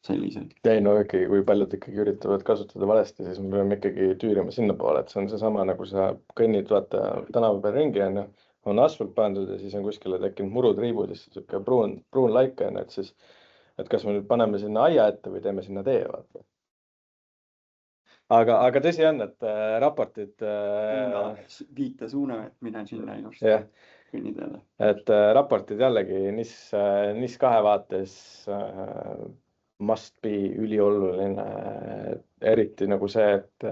selliseid. Ikkagi, kui paljud ikkagi üritavad kasutada valesti, siis me peame ikkagi tüürima sinna poole, et see on seesama, nagu sa kõnnid tänava peal ringi, on asfalt pandud ja siis on kuskile tekkinud murud, riibud ja siis siuke pruun laik, et siis, et kas me nüüd paneme sinna aia ette või teeme sinna tee. Aga tõsi on, et raportid... Viitesuuna, et mine sinna just kõnnidele. Et raportid jällegi NIS 2 vaates must be ülioluline, eriti nagu see, et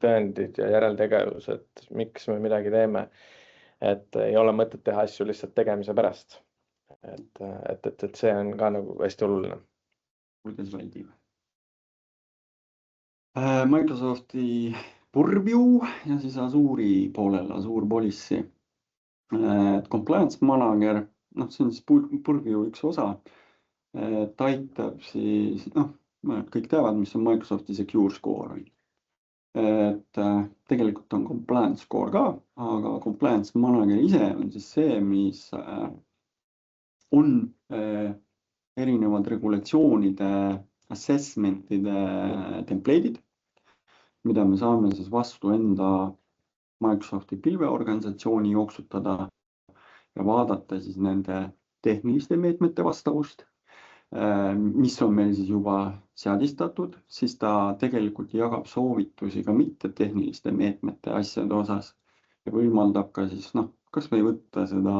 tõendid ja järeltegevused, miks me midagi teeme, et ei ole mõtet teha asju lihtsalt tegemise pärast. Et see on ka nagu hästi oluline. Kuidas väldime? Microsofti Purview ja siis Azure'i poolel Azure Policy. Compliance Manager, see on siis Purview üks osa, ta aitab siis, kõik teavad, mis on Microsofti Secure Score. Et tegelikult on Compliance Score ka, aga Compliance Manager ise on siis see, mis on erinevad regulatsioonide assessment'ide template'id, mida me saame siis vastu enda Microsofti pilveorganisatsiooni jooksutada ja vaadata siis nende tehniliste meetmete vastavust, mis on meil siis juba seadistatud, siis ta tegelikult jagab soovitusi ka mittetehniliste meetmete asjade osas ja võimaldab ka siis kas või võtta seda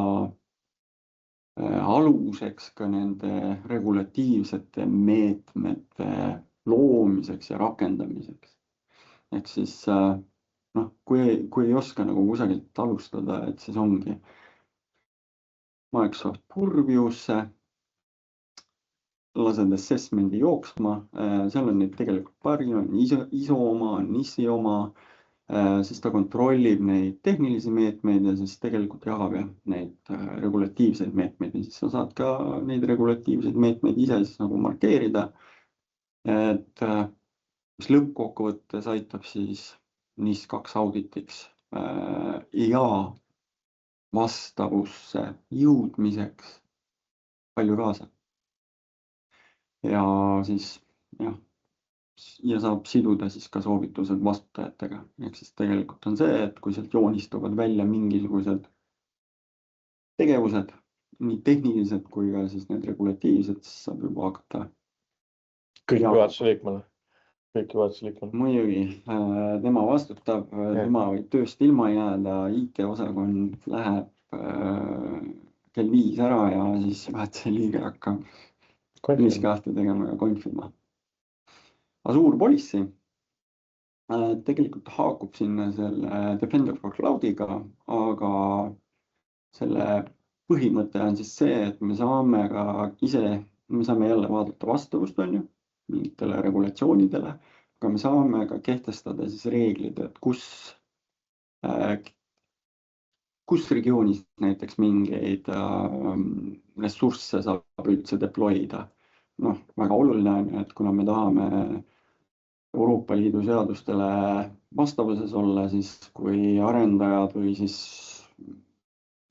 aluseks ka nende regulatiivsete meetmete loomiseks ja rakendamiseks. Ehk siis kui ei oska nagu kusagilt alustada, et siis ongi Microsoft Purview'sse, lased assessment'i jooksma, seal on neid tegelikult palju, on ISO oma, on NIST-i oma, siis ta kontrollib neid tehnilisi meetmeid ja siis tegelikult jagab neid regulatiivseid meetmeid ja siis sa saad ka neid regulatiivseid meetmeid ise siis nagu markeerida, et mis lõppkokkuvõttes aitab siis NIST 2 auditiks ja vastavusse jõudmiseks palju kaasa. Ja siis ja saab siduda siis ka soovitused vastutajatega. Ehk siis tegelikult on see, et kui sealt joonistuvad välja mingisugused tegevused, nii tehnilised kui ka siis need regulatiivsed, siis saab juba hakata. Kõik juhatuse liikmel. Muidugi, tema vastutab, tema võib tööst ilma jääda, IT-osakond läheb kell 5 ära ja siis juhatuse liige hakkab kahte tegema ja konfima. Azure Policy tegelikult haakub sinna selle Defender for Cloudiga, aga selle põhimõte on siis see, et me saame ka ise, me saame jälle vaadata vastavust mingitele regulatsioonidele, aga me saame ka kehtestada siis reeglid, et kus regioonis näiteks mingeid ressursse saab üldse deploy'da. Väga oluline on, et kuna me tahame Euroopa Liidu seadustele vastavuses olla, siis kui arendajad või siis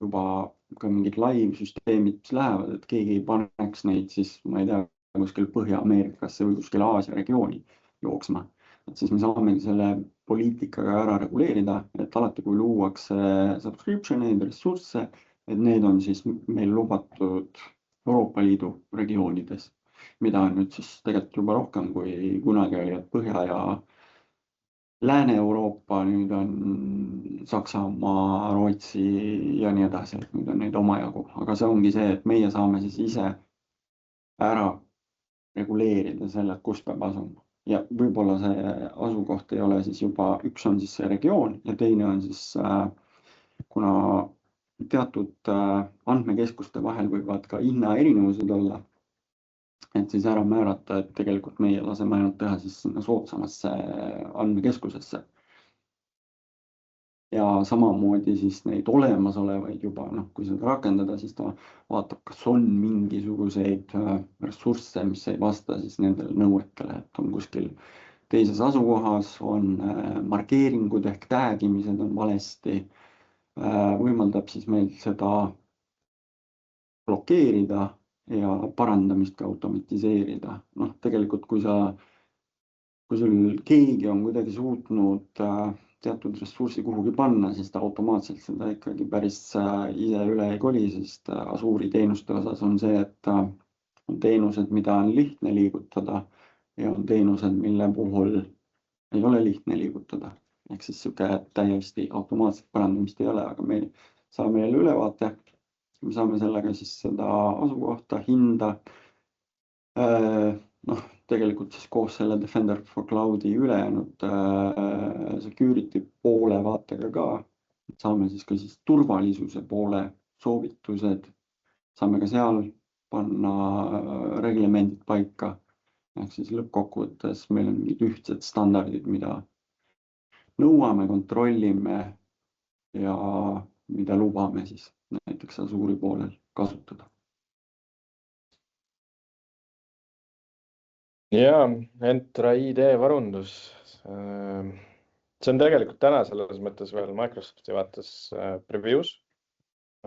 juba ka mingid live-süsteemid, mis lähevad, et keegi ei paneks neid siis, ma ei tea, kuskil Põhja-Ameerikasse või kuskil Aasia regiooni jooksma. Et siis me saame selle poliitikaga ära reguleerida, et alati kui luuakse subscription'eid, ressursse, et need on siis meil lubatud Euroopa Liidu regioonides, mida on nüüd siis tegelikult juba rohkem kui kunagi oli, et Põhja- ja Lääne-Euroopa, nüüd on Saksamaa, Rootsi ja nii edasi, et nüüd on neid omajagu, aga see ongi see, et meie saame siis ise ära reguleerida selle, kus peab asuma. Ja võib-olla see asukoht ei ole siis juba, üks on siis see regioon ja teine on siis, kuna teatud andmekeskuste vahel võivad ka hinna erinevused olla, et siis ära määrata, et tegelikult meie laseme ainult teha siis sinna soodsamasse andmekeskusesse. Ja samamoodi siis neid olemasolevaid juba, kui seda rakendada, siis ta vaatab, kas on mingisuguseid ressursse, mis ei vasta siis nendele nõuetele, et on kuskil teises asukohas, on markeeringud ehk tag'imised on valesti, võimaldab siis meil seda blokeerida ja parandamist ka automatiseerida. Tegelikult kui sul keegi on kuidagi suutnud teatud ressurssi kuhugi panna, siis ta automaatselt seda ikkagi päris ise üle ei koli, sest Azure'i teenuste osas on see, et on teenused, mida on lihtne liigutada ja on teenused, mille puhul ei ole lihtne liigutada. Ehk siis täiesti automaatset parandamist ei ole, aga me saame jälle ülevaate. Me saame sellega siis seda asukohta, hinda, tegelikult siis koos selle Defender for Cloudi ülejäänud security poole vaatega ka. Saame siis ka siis turvalisuse poole soovitused, saame ka seal panna reglemendid paika. Ehk siis lõppkokkuvõttes meil on mingid ühtsed standardid, mida nõuame, kontrollime ja mida lubame siis näiteks Azure'i poolel kasutada. Ja, Entra ID varundus. See on tegelikult täna selles mõttes veel Microsofti vaates preview's.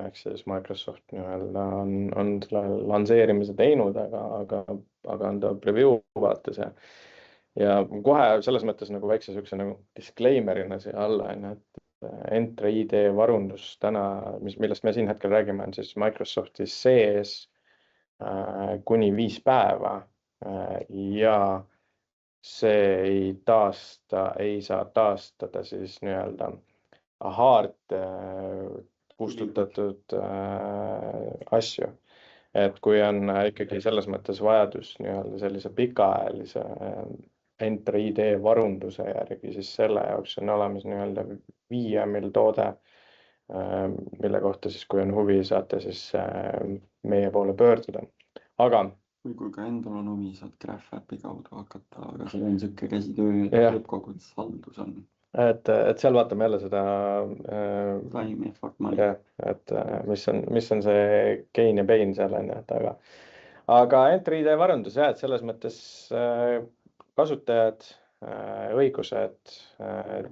Ehk siis Microsoft on selle lansseerimise teinud, aga on ta preview vaates ja kohe selles mõttes nagu väikse niisuguse nagu disclaimer'ina siia alla, et Entra ID varundus täna, millest me siin hetkel räägime, on siis Microsofti sees kuni 5 päeva ja see ei saa taastada siis nii-öelda hard kustutatud asju. Et kui on ikkagi selles mõttes vajadus nii-öelda sellise pikaajalise Entra ID varunduse järgi, siis selle jaoks on olemas nii-öelda VM-il toode, mille kohta siis, kui on huvi, saate siis meie poole pöörduda. Aga kui ka endal on huvi, saad GraphAppi kaudu hakata, aga see on niisugune käsitöö, lõppkokkuvõttes haldus on. Et seal vaatame jälle seda time, effort, money. Et mis on see gain ja pain seal on, aga Entra ID varundus, et selles mõttes kasutajad, õigused,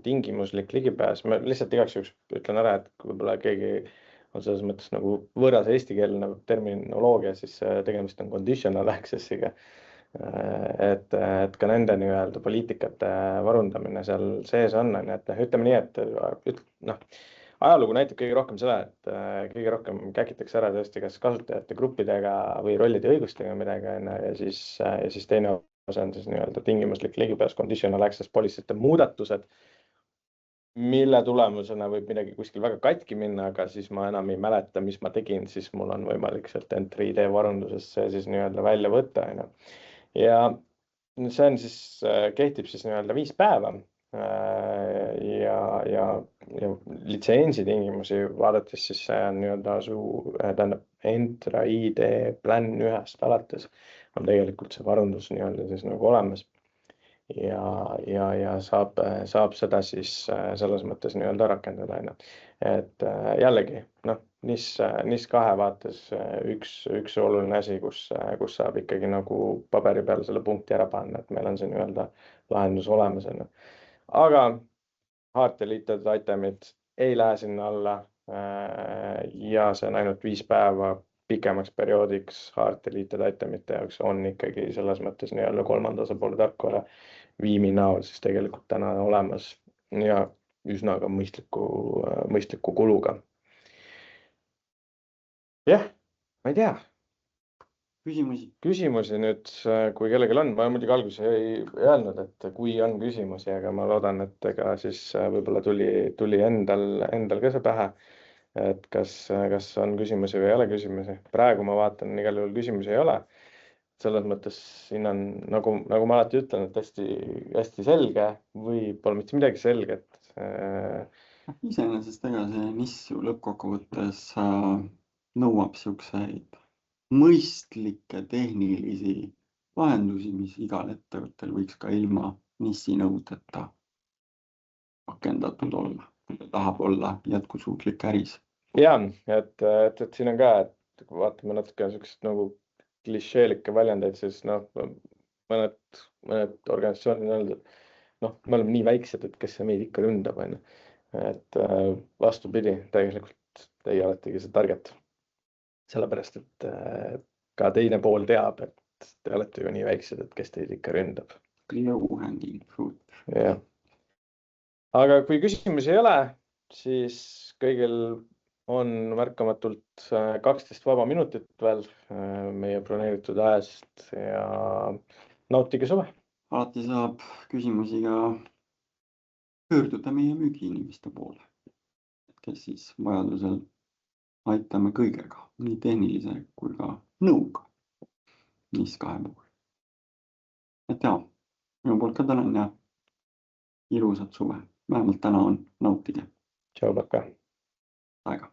tingimuslik ligipääs. Ma lihtsalt igaks juhuks ütlen ära, et võib-olla keegi on selles mõttes nagu võõras eestikeelne terminoloogia, siis tegemist on conditional access'iga. Et ka nende nii-öelda poliitikate varundamine seal sees on, et ütleme nii, et ajalugu näitab kõige rohkem seda, et kõige rohkem käkitakse ära tõesti kas kasutajate gruppidega või rollide õigustega midagi, ja siis teine osa on siis nii-öelda tingimuslik ligipääs, conditional access policy'te muudatused, mille tulemusena võib midagi kuskil väga katki minna, aga siis ma enam ei mäleta, mis ma tegin, siis mul on võimalik sealt Entra ID varundusest see siis nii-öelda välja võtta. Ja see on siis, kehtib siis nii-öelda 5 päeva ja litsentsi tingimusi vaadates siis see on nii-öelda Entra ID plan 1-st alates on tegelikult see varundus nii-öelda siis nagu olemas ja saab seda siis selles mõttes nii-öelda rakendada. Et jällegi, NIS2 vaates üks oluline asi, kus saab ikkagi nagu paberi peal selle punkti ära panna, et meil on see nii-öelda lahendus olemas. Aga hard deleted itemid ei lähe sinna alla ja see on ainult 5 päeva pikemaks perioodiks hard deleted itemite jaoks on ikkagi selles mõttes nii-öelda kolmanda osapoole tarkvara Veeami näol siis tegelikult täna olemas ja üsna ka mõistliku kuluga. Jah, ma ei tea. Küsimusi nüüd, kui kellelgi on, ma muidugi alguses ei öelnud, et kui on küsimusi, aga ma loodan, et ega siis võib-olla tuli endal ka see pähe, et kas on küsimusi või ei ole küsimusi. Praegu ma vaatan, igal juhul küsimusi ei ole. Selles mõttes siin on, nagu ma alati ütlen, et hästi selge või pole mitte midagi selget. Iseenesest ega see NIS ju lõppkokkuvõttes nõuab siukseid mõistlikke tehnilisi lahendusi, mis igal ettevõttel võiks ka ilma NIS-i nõudeta rakendatud olla, kui ta tahab olla jätkusuutlik äris. Ja, et siin on ka, et kui vaatame natuke niisugust nagu klišeelikke väljendeid, siis mõned organisatsioonid on öelnud, et me oleme nii väiksed, et kes see meid ikka ründab. Et vastupidi, tegelikult teie oletegi see target. Sellepärast, et ka teine pool teab, et te olete ju nii väiksed, et kes teid ikka ründab. Low-hanging fruit. Ja. Aga kui küsimusi ei ole, siis kõigil on märkamatult 12 vaba minutit veel meie broneeritud ajast ja nautige suve. Alati saab küsimusi ka pöörduda meie müügiinimeste poole, kes siis vajadusel aitame kõigega, nii tehnilise kui ka nõuga NIS2 puhul. Et jaa, minu poolt ka tänan ja ilusat suve. Vähemalt täna on nautige. Tšau, pakka. Aega.